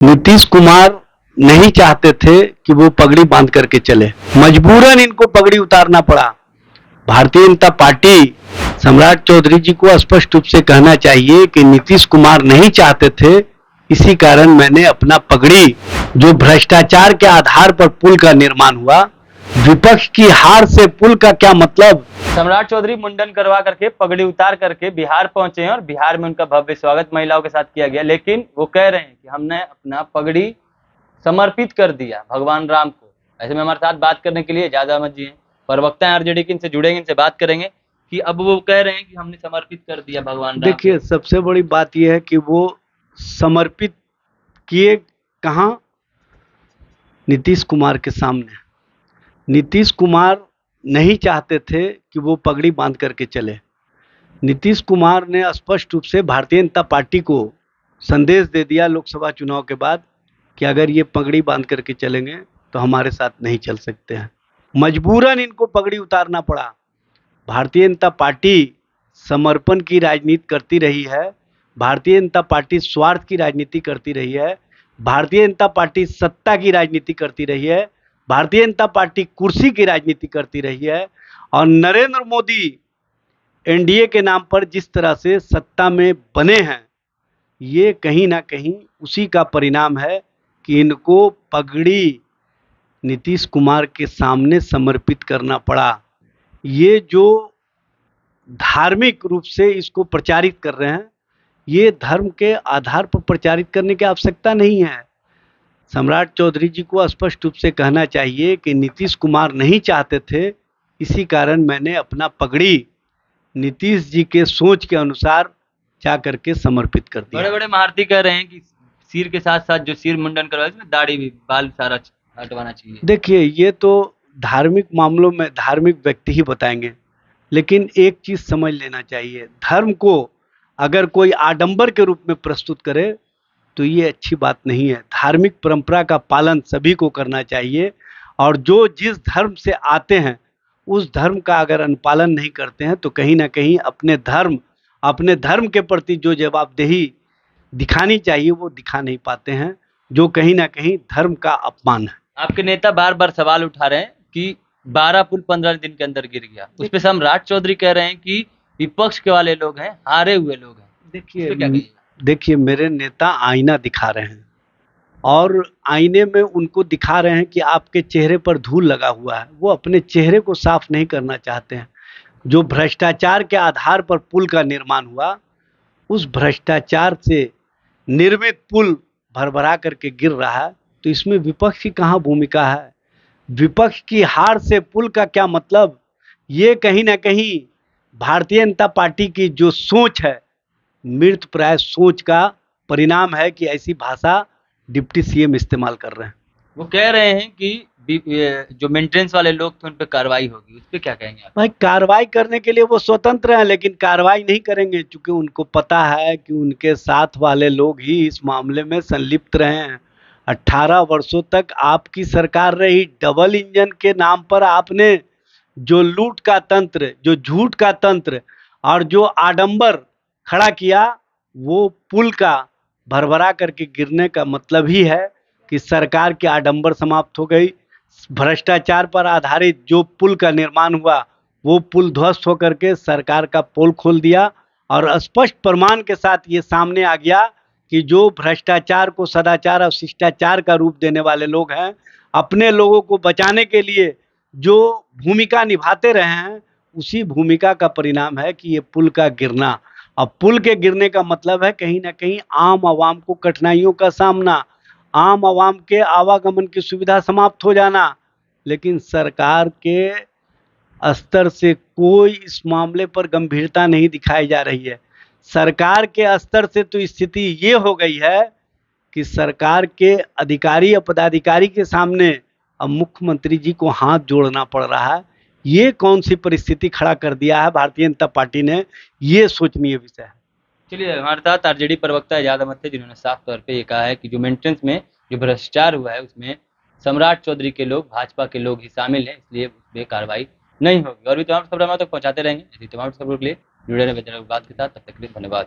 नीतीश कुमार नहीं चाहते थे कि वो पगड़ी बांध करके चले, मजबूरन इनको पगड़ी उतारना पड़ा। भारतीय जनता पार्टी सम्राट चौधरी जी को स्पष्ट रूप से कहना चाहिए कि नीतीश कुमार नहीं चाहते थे, इसी कारण मैंने अपना पगड़ी, जो भ्रष्टाचार के आधार पर पुल का निर्माण हुआ, विपक्ष की हार से पुल का क्या मतलब। सम्राट चौधरी मुंडन करवा करके पगड़ी उतार करके बिहार पहुंचे हैं और बिहार में उनका भव्य स्वागत महिलाओं के साथ किया गया, लेकिन वो कह रहे हैं कि हमने अपना पगड़ी समर्पित कर दिया भगवान राम को। ऐसे में हमारे साथ बात करने के लिए एजाज अहमद जी हैं, प्रवक्ता हैं आरजेडी के, इनसे जुड़ेंगे, इनसे बात करेंगे कि अब वो कह रहे हैं कि हमने समर्पित कर दिया भगवान राम। देखिए, सबसे बड़ी बात यह है कि वो समर्पित किए कहां? नीतीश कुमार के सामने। नीतीश कुमार नहीं चाहते थे कि वो पगड़ी बांध करके चले। नीतीश कुमार ने स्पष्ट रूप से भारतीय जनता पार्टी को संदेश दे दिया लोकसभा चुनाव के बाद कि अगर ये पगड़ी बांध करके चलेंगे तो हमारे साथ नहीं चल सकते हैं। मजबूरन इनको पगड़ी उतारना पड़ा। भारतीय जनता पार्टी समर्पण की राजनीति करती रही है, भारतीय जनता पार्टी स्वार्थ की राजनीति करती रही है, भारतीय जनता पार्टी सत्ता की राजनीति करती रही है, भारतीय जनता पार्टी कुर्सी की राजनीति करती रही है। और नरेंद्र मोदी एनडीए के नाम पर जिस तरह से सत्ता में बने हैं, ये कहीं ना कहीं उसी का परिणाम है कि इनको पगड़ी नीतीश कुमार के सामने समर्पित करना पड़ा। ये जो धार्मिक रूप से इसको प्रचारित कर रहे हैं, ये धर्म के आधार पर प्रचारित करने की आवश्यकता नहीं है। सम्राट चौधरी जी को स्पष्ट रूप से कहना चाहिए कि नीतीश कुमार नहीं चाहते थे, इसी कारण मैंने अपना पगड़ी नीतीश जी के सोच के अनुसार जा करके समर्पित कर दिया। बड़े बड़े महारथी कह रहे हैं कि सिर के साथ साथ जो सिर मुंडन करवाया उसमें दाढ़ी भी, बाल सारा हटवाना चाहिए। देखिए, ये तो धार्मिक मामलों में धार्मिक व्यक्ति ही बताएंगे, लेकिन एक चीज समझ लेना चाहिए, धर्म को अगर कोई आडंबर के रूप में प्रस्तुत करे तो ये अच्छी बात नहीं है। धार्मिक परंपरा का पालन सभी को करना चाहिए, और जो जिस धर्म से आते हैं उस धर्म का अगर अनुपालन नहीं करते हैं तो कहीं ना कहीं अपने धर्म के प्रति जो जवाबदेही दिखानी चाहिए वो दिखा नहीं पाते हैं, जो कहीं ना कहीं धर्म का अपमान है। आपके नेता बार बार सवाल उठा रहे हैं कि 12 पुल 15 दिन के अंदर गिर गया, उस पर सम्राट चौधरी कह रहे हैं कि विपक्ष के वाले लोग हैं, हारे हुए लोग हैं। देखिए, मेरे नेता आईना दिखा रहे हैं और आईने में उनको दिखा रहे हैं कि आपके चेहरे पर धूल लगा हुआ है। वो अपने चेहरे को साफ नहीं करना चाहते हैं। जो भ्रष्टाचार के आधार पर पुल का निर्माण हुआ, उस भ्रष्टाचार से निर्मित पुल भरभरा करके गिर रहा है, तो इसमें विपक्ष की कहाँ भूमिका है? विपक्ष की हार से पुल का क्या मतलब? ये कहीं ना कहीं भारतीय जनता पार्टी की जो सोच है, मृतप्राय सोच का परिणाम है कि ऐसी भाषा डिप्टी सीएम इस्तेमाल कर रहे हैं। वो कह रहे हैं कि जो मेंटेनेंस वाले लोग थे उन पर कार्रवाई होगी, उस पर क्या कहेंगे आप? भाई, कार्रवाई करने के लिए वो स्वतंत्र हैं, लेकिन कार्रवाई नहीं करेंगे, क्योंकि उनको पता है कि उनके साथ वाले लोग ही इस मामले में संलिप्त रहे हैं। 18 वर्षों तक आपकी सरकार रही, डबल इंजन के नाम पर आपने जो लूट का तंत्र, जो झूठ का तंत्र और जो आडंबर खड़ा किया, वो पुल का भरभरा करके गिरने का मतलब ही है कि सरकार की आडंबर समाप्त हो गई। भ्रष्टाचार पर आधारित जो पुल का निर्माण हुआ, वो पुल ध्वस्त होकर के सरकार का पोल खोल दिया, और स्पष्ट प्रमाण के साथ ये सामने आ गया कि जो भ्रष्टाचार को सदाचार और शिष्टाचार का रूप देने वाले लोग हैं, अपने लोगों को बचाने के लिए जो भूमिका निभाते रहे हैं, उसी भूमिका का परिणाम है कि ये पुल का गिरना। अब पुल के गिरने का मतलब है कहीं ना कहीं आम आवाम को कठिनाइयों का सामना, आम आवाम के आवागमन की सुविधा समाप्त हो जाना। लेकिन सरकार के स्तर से कोई इस मामले पर गंभीरता नहीं दिखाई जा रही है। सरकार के स्तर से तो स्थिति ये हो गई है कि सरकार के अधिकारी या पदाधिकारी के सामने अब मुख्यमंत्री जी को हाथ जोड़ना पड़ रहा है। ये कौन सी परिस्थिति खड़ा कर दिया है भारतीय जनता पार्टी ने, ये सोचनीय विषय है। चलिए, हमारे साथ आरजेडी प्रवक्ता एजाज अहमद थे, जिन्होंने साफ तौर पे ये कहा है कि जो मेंटेनेंस में जो भ्रष्टाचार हुआ है उसमें सम्राट चौधरी के लोग, भाजपा के लोग ही शामिल हैं, इसलिए उसमें कार्रवाई नहीं होगी। और भी तमाम खबर हम तक पहुंचाते रहेंगे। ऐसी तमाम खबरों के लिए जुड़े रहें बात के साथ। तब तक के लिए धन्यवाद।